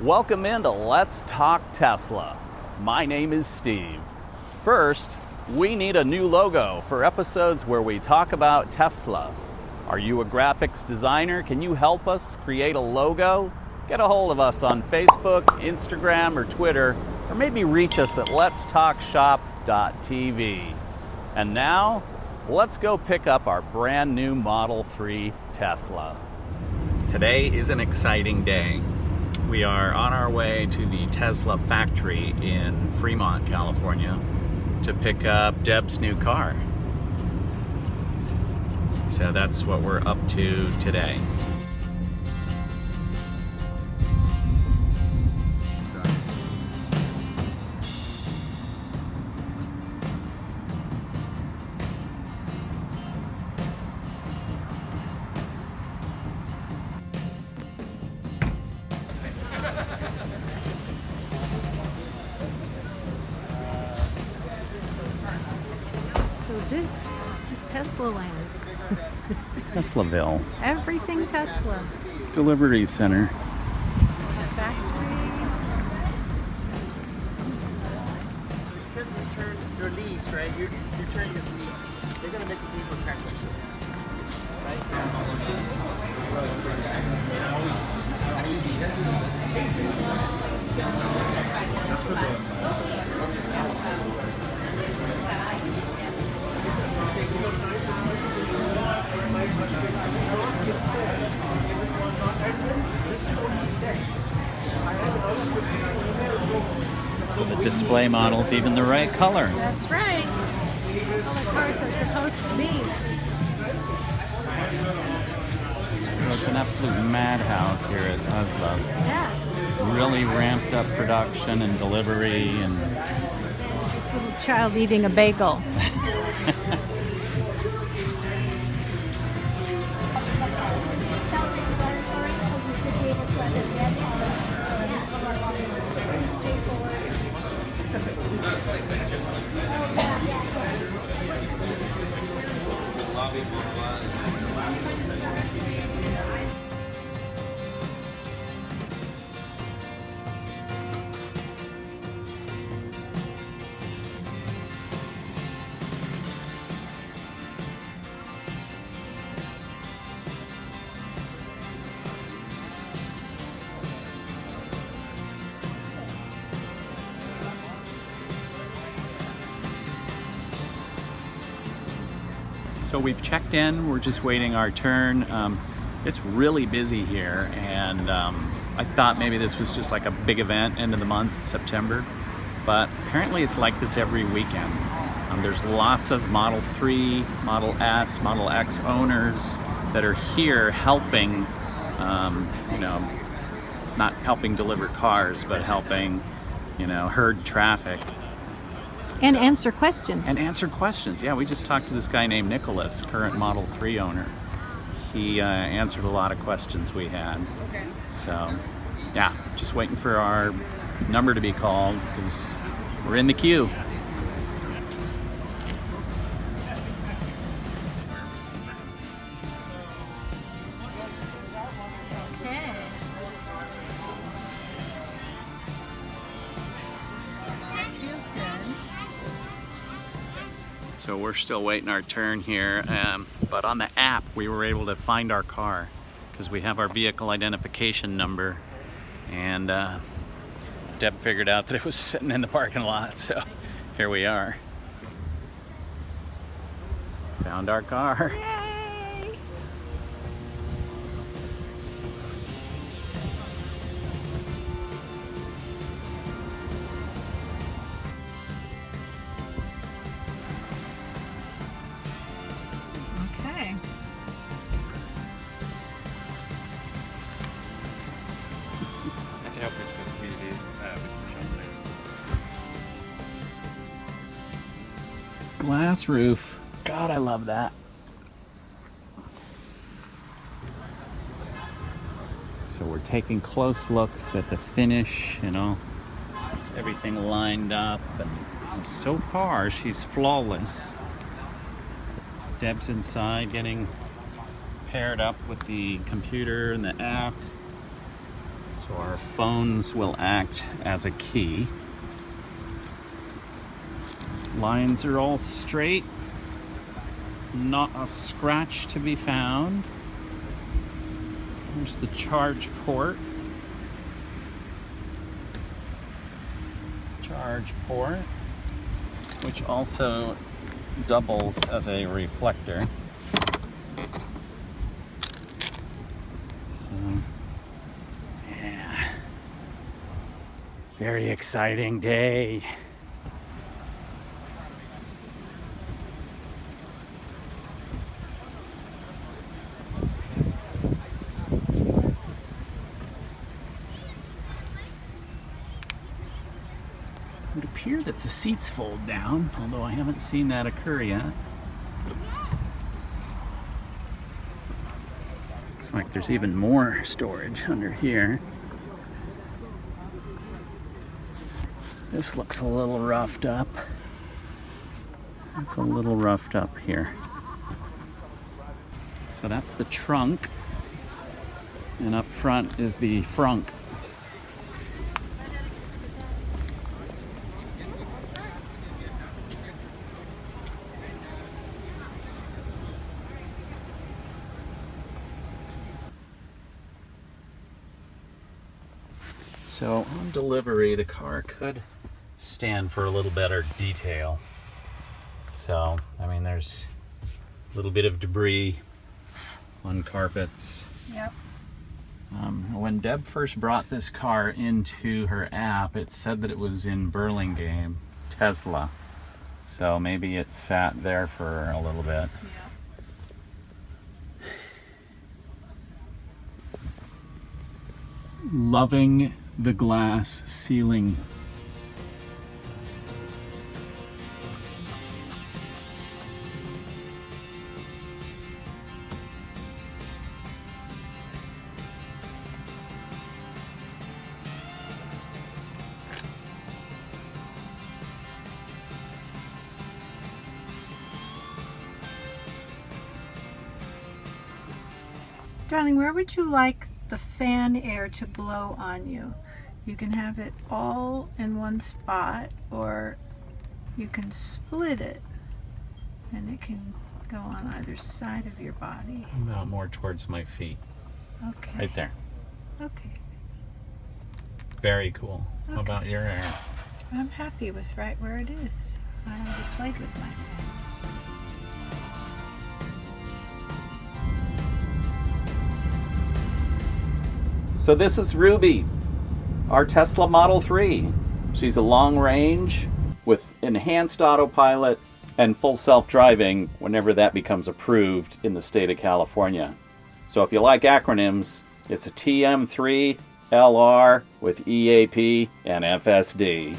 Welcome into Let's Talk Tesla. My name is Steve. First, we need a new logo for episodes where we talk about Tesla. Are you a graphics designer? Can you help us create a logo? Get a hold of us on Facebook, Instagram, or Twitter, or maybe reach us at letstalkshop.tv. And now, let's go pick up our brand new Model 3 Tesla. Today is an exciting day. We are on our way to the Tesla factory in Fremont, California, to pick up Deb's new car. So that's what we're up to today. So this is Tesla land. Teslaville. Everything Tesla. Delivery center. Factories. You can return your lease, right? You return your lease. They're gonna make a lease with tax insurance, So the display model's even the right color. That's right. All the cars are supposed to be. So it's an absolute madhouse here at Tesla. Yes. Really ramped up production and delivery and This little child eating a bagel. So we've checked in, we're just waiting our turn. It's really busy here, and I thought maybe this was just like a big event, end of the month, September, but apparently it's like this every weekend. There's lots of Model 3, Model S, Model X owners that are here helping, not helping deliver cars, but helping, herd traffic. And answer questions. And answer questions. Yeah, we just talked to this guy named Nicholas, current Model 3 owner. He answered a lot of questions we had. So, yeah, just waiting for our number to be called because we're in the queue. Okay. Feels good. So we're still waiting our turn here, but on the app we were able to find our car because we have our vehicle identification number, and Deb figured out that it was sitting in the parking lot, so here we are. Found our car. Yay! Okay. I can help with some community, with some sheltering. Glass roof. God, I love that. So we're taking close looks at the finish, is everything lined up, and so far she's flawless. Deb's inside getting paired up with the computer and the app. So So our phones will act as a key. Lines are all straight. Not a scratch to be found. Here's the charge port. Charge port, which also doubles as a reflector. So, yeah. Very exciting day. It would appear that the seats fold down, although I haven't seen that occur yet. Looks like there's even more storage under here. This looks a little roughed up. It's a little roughed up here. So that's the trunk, and up front is the frunk. So on delivery, the car could stand for a little better detail. So, I mean, there's a little bit of debris on carpets. Yep. When Deb first brought this car into her app, it said that it was in Burlingame, Tesla. So maybe it sat there for a little bit. Yeah. Loving the glass ceiling. Darling, where would you like the fan air to blow on you? You can have it all in one spot, or you can split it and it can go on either side of your body. About more towards my feet. Okay. Right there. Okay. Very cool. How Okay. about your hair? I'm happy with right where it is. I already played with myself. So this is Ruby, our Tesla Model 3. She's a long range with enhanced autopilot and full self-driving whenever that becomes approved in the state of California. So if you like acronyms, it's a TM3 LR with EAP and FSD.